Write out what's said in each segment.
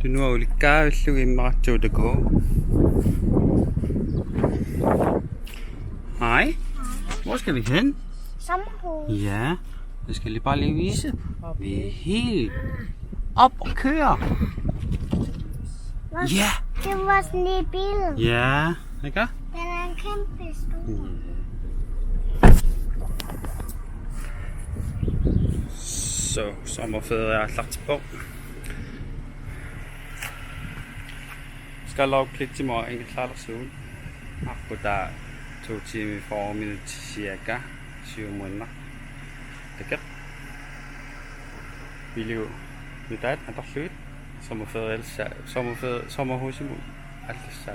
Du nu oli käyllyt immarattuudako. Hej. Hvor skal vi hen? Sommerhus. Ja, det skal lige bare lige vise. Vi er helt op og køre. Ja. Det var sådan lige bilen. Ja, ikke? Den er en kæmpe stor. Så sommerferie er lagt på. Skal lave pligt til morgen, klart og sol. Akkurat der 2 timer for minutter cirka 7 måneder. Det kan. Vi lever med det, er der slut. Sommerhus i mål. Alt det sav.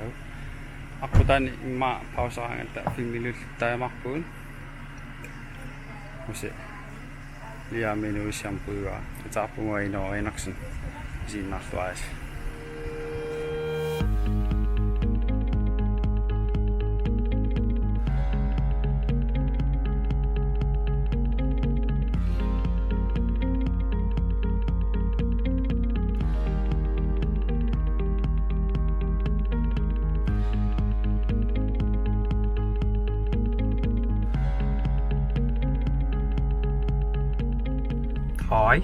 Akkurat der er meget pauserangen der 5 minutter, der er meget på. Og se. Lige er med noget shampoo og det tager på mig ind over Enoksen. Sin nachtvejs. Hej.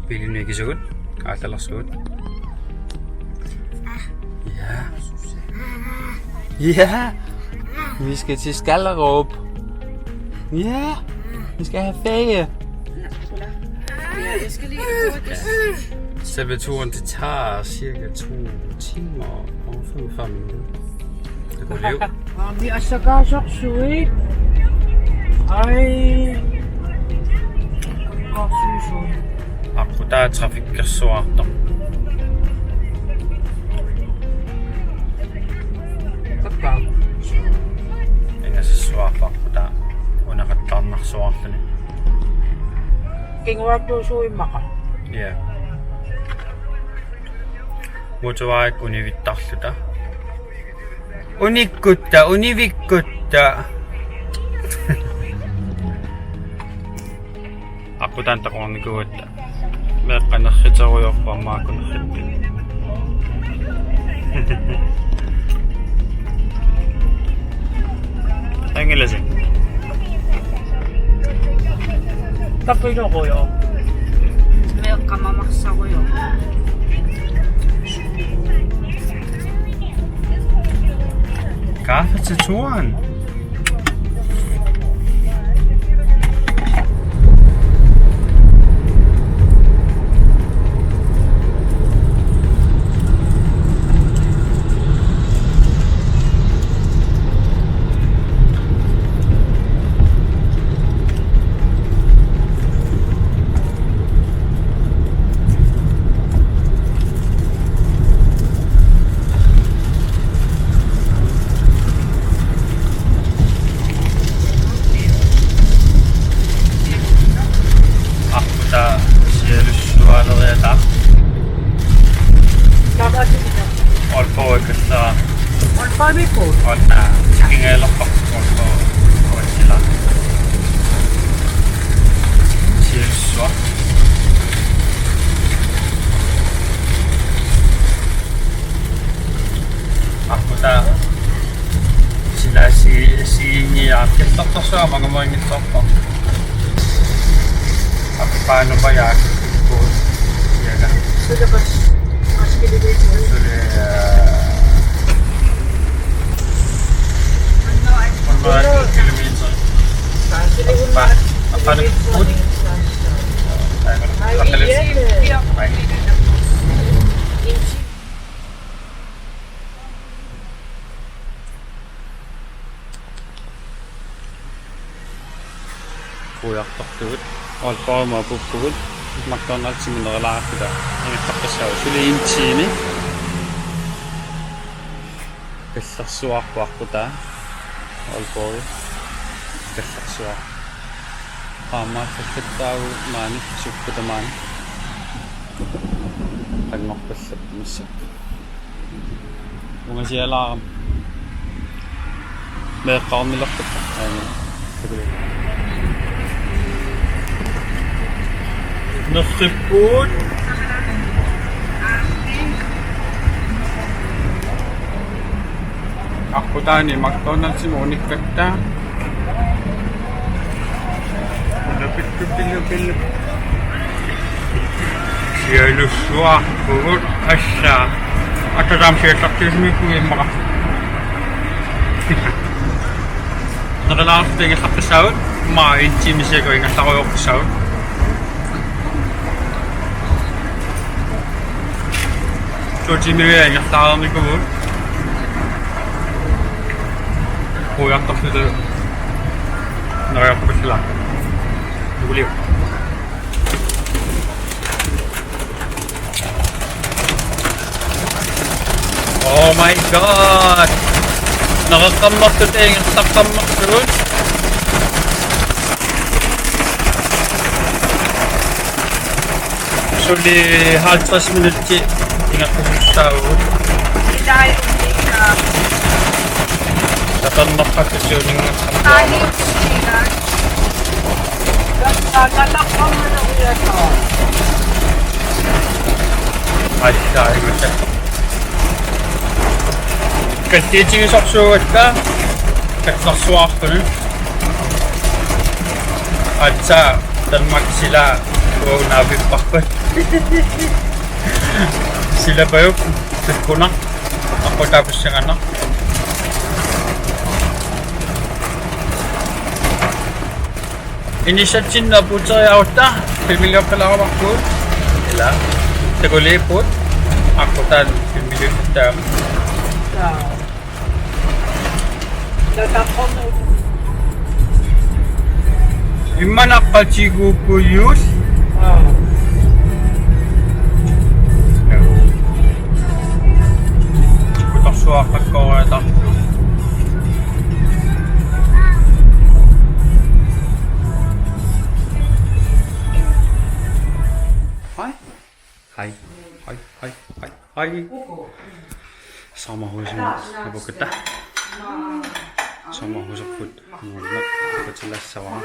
Bilen ikke så godt. Alt er så godt. Ja. Ja. Vi skal til Skallerup. Ja. Vi skal have ferie. Selve turen det tager cirka 2 timer og 45 minutter. Det går liv. Vi er så godt så sødt. Ej. Akkurat der er trafikassorter. Ingen så svart akkurat der. Under retten af sortene. Gænger du så i makker? Ja. Motorvej univittahluta. Univikutta. Aku tanta ko ni ko ta. Mer kana khitsa ko yo pa ma ko khitti. Engelasin. Tapos na ko yun. May kamamaksa ko yun. Kaffe til turen. Mga mga ito po. Paano ba yan? Yan na. Sudah pas. Mas pilih kilometer. Paano po? Kujaktaktuut. Alpaamaa pukkuut. McDonald's minä laahtuda. Ei takkasau. Suli intiimi. Kellarsuaq waqquta. Alpaavi. Kellarsuaq. Qaama khattau maani sukkuta maani. Annoqqallat missa. Unga sialaam. Meeqqaarmilartaqa. Aini. Nog te goed. akutani McDonald's monikkatta. Pillu. Siellä sua puhut assa. Atatam sieltä kysymys kuimaa. Nakalaas tingin sa episode. Ma-intim siya ko yung sa episode. So, Jimmy yung tao ni ko. Kuya tapos nito. Nakayapos sila. Duguliw. Oh my god! Nakakamak ito eh, nakakamak doon. So di halvas minut ki ingat ko sa tao. Dahil hindi ka Nakakamak ka kasi yun yung tali nakakamak. hindi ka. Gagalak ka mo na uya ka. Ay, dahil ko siya. Kasi yung saksuot ka, kakasuak ko nun. At sa Denmark sila, wow, nabipak ko. Sila ba yun? Fit ko na. Ako tapos yung anak. Initiative na po sa auta. Pimilyo pala ako ako. Sila. Tegulipot. Ako tan. Pimilyo sa Dadako mo. Imana kachigo ko yus. Putak suwakat ko ata. Hi. Sama ho sa ibu kita. Sama ho sa food. Mulak ko sila sa wa.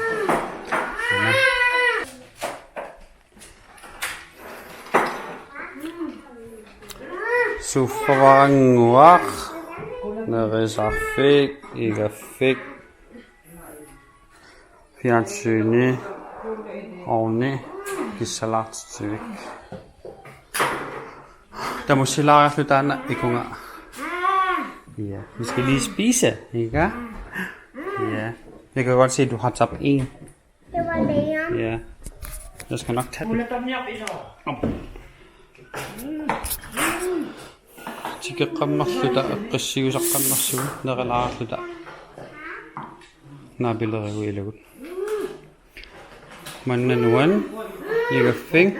Så forvangwak Narisafik Igafik Fjernsynet Ovni Gisalatstyvik. Der må sige lidt andet, ikke unger? Ja, vi skal lige spise, ikke? Ja. Jeg kan godt se, at du har tabt en. Det var det, Ja. Jeg skal nok tage den. Tiga kamar sudah aggressiv så kamar sudah naralar sudah. Nabiler jo ilut. Mannanuan, Igafik.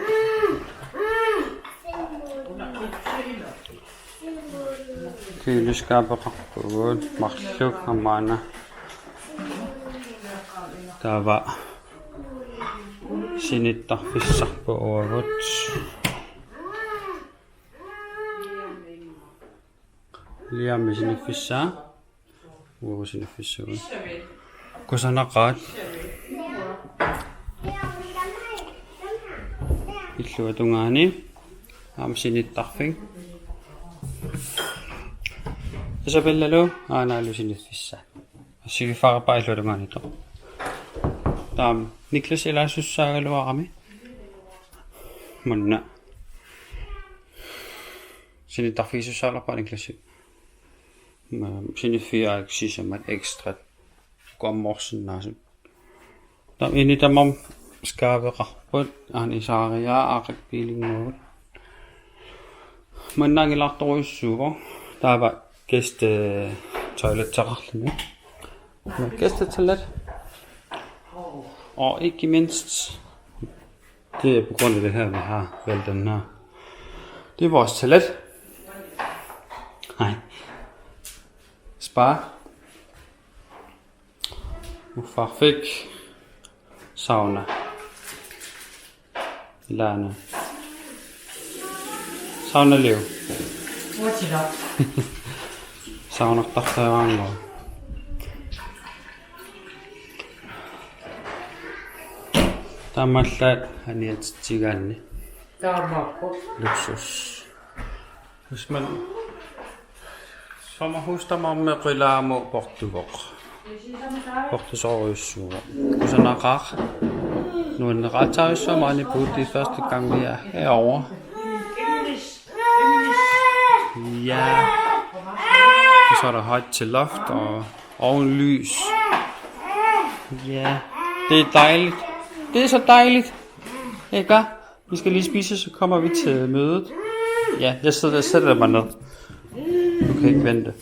Kyleskabet på Marsluk og Manna. Der var sinitter fisser på overvåget. Lige med sine fisser. Hvor er sine fisser ud? Gå så nok ret. I slår dungerne. Ham sinitter fing. Isabella lo, naalo sinifissa. Sige far pailo dengan itu. Tam Niklas ila susah luar kami. Mana? Sini tafi susah lah pak Niklas. Sini fia sisa mat ekstra. Kom morsen nasu. Tam ini tamam skabe kapot an isaria akak piling mo. Mana ngilak to suwa. Der var gæstetoilet til retlen. Gæstetoilet. Og ikke mindst, det er på grund af det her, vi har valgt den her. Det er vores toilet. Nej. Spar. Far fik sauna. Lærne. Sauna liv. Sauna tahtoivango. Tamallat haniatsiganni. Tamakko. Luksus. Hvis man Sommerhus der må med Rilamo Portugok. Portugal. Og så Narak. Nu er den ret så meget i bud. Det er første gang vi er herovre. Ja. Og så er der højt til loft og oven lys. Ja. Det er dejligt. Det er så dejligt. Ikke? Vi skal lige spise, så kommer vi til mødet. Ja, jeg sætter mig ned. Du kan ikke vente.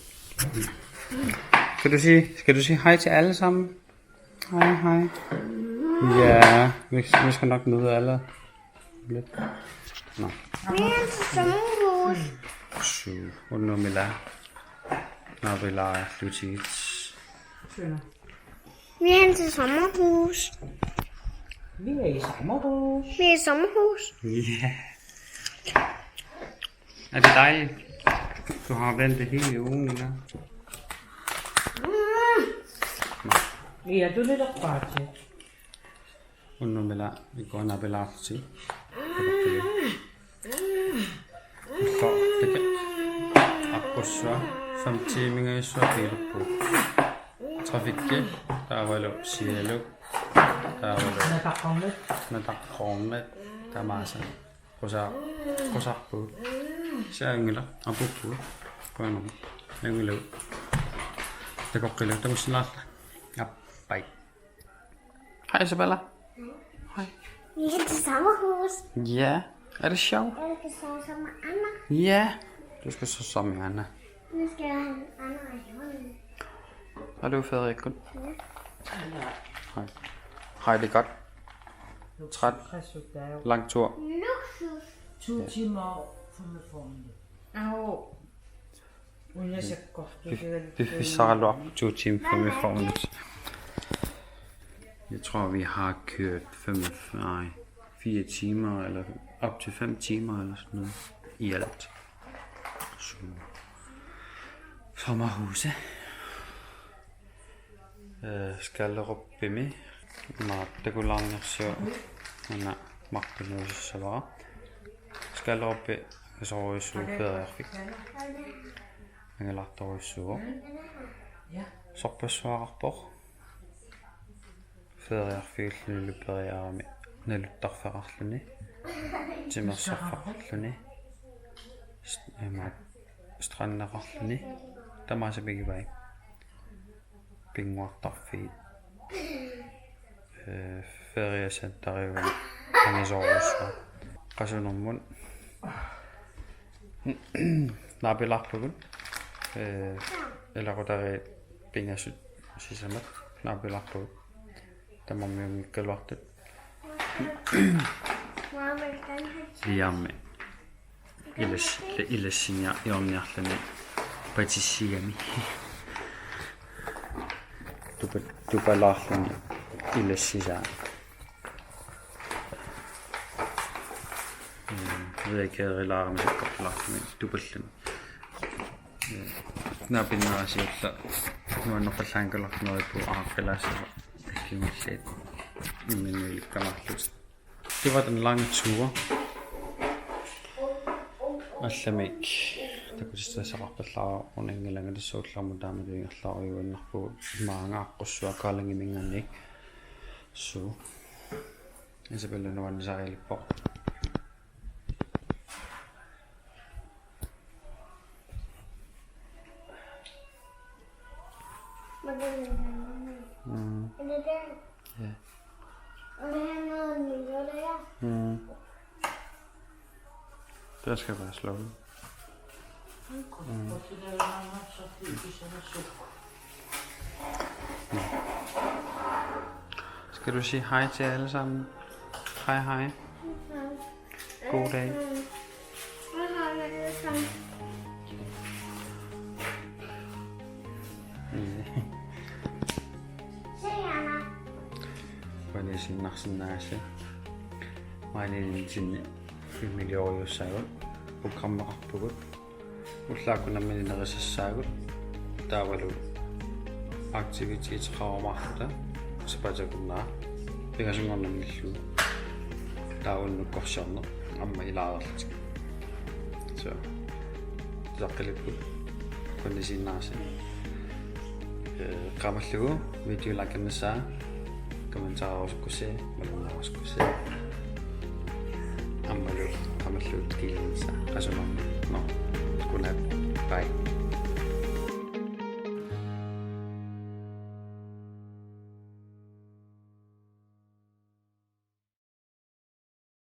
Skal du sige hej til alle sammen? Hej. Ja, vi skal nok møde alle. Lidt. Nå. Vi er til sommerhus. Så, og nu vil jeg. Når vi leger flytigt. Vi er til sommerhus. Vi er i sommerhus. Vi er i sommerhus. Ja. Er det dejligt? Du har ventet hele ugen, ikke? Ja, du lidt oprettet. Og nu vil jeg. Vi går ned og lager til. Så det kan. Akkurat 5 timer så bliver det på. Trafikken, der var lov cielo. Der var lov. Når der kommer, der er masser. Kosak på. Så er ingen der. Og på. På en ingen lov. Det går ikke lov. Det må snart. Ja, bye. Hej Isabella. Hej. Vi er til sommerhus. Ja, er det sjovt? Jeg skal sove sammen med Anna. Ja, du skal så sammen med Anna. Nu skal jeg have Anna i hånden. Er du Frederik? Godt. Ja. Hej. Hej, det er godt. Træt. Lang tur. Luksus. 2 timer for med formen. Vi sejler op 2 timer før vi får lidt. Jeg tror, vi har kørt 4 timer, eller op til 5 timer, eller sådan noget, i alt. Så sommerhuse. Skallerup med. Mattekulangner så. Anna Martinus så var. Skallerup så så før fik. Jeg har lagt over så. Så besvarer på. Før jeg fik lille bøger med nødder for atlene. Timmer så for atlene. Strander atlene. Der må så begge vej. Pingwater feed. Feriecenter i Angesorus. Kanskje noen mund. Nabilagt på den. Eller der er penge sidste med. Nabilagt på den. Der må man jo ikke lagt det. Liam Ilesinia i omnærtlerne. Patisiami. Du bare lagt den Ilesisia. Jeg ved ikke, jeg lager mig ikke godt lagt den. Du bare den. Nabinder jeg siger, så nu er nok for tanker lagt noget på Arkelas. Det var den lange tur. Og Slamik. Der kunne det så ret klar og ikke længere det så klar mod der med det klar jo nok på mange og så kalling i mine ikke. Så Isabella nu er sejl på. Er det der? Ja. Og det her noget miljø der? Der skal være slukket. Skal du sige hej til alle sammen? Hej hej. God dag. Hej alle sammen. Se Anna. Pani sin naksin nasi. Mani sin familie sagot. Programmer på godt. Utlakuna med den sagot. Der var du aktivitetsrammer. Så bare så kunne der. Det kan sådan noget lidt. Der var nogle godt sådan. Amma i lader lidt. Så det er lidt godt. kunnisinnaarsin qamallugu video lakamassa kommentarusukkusi malunarusukkusi ammalu qamalluut kiilinsa qasunarmi no skulab bye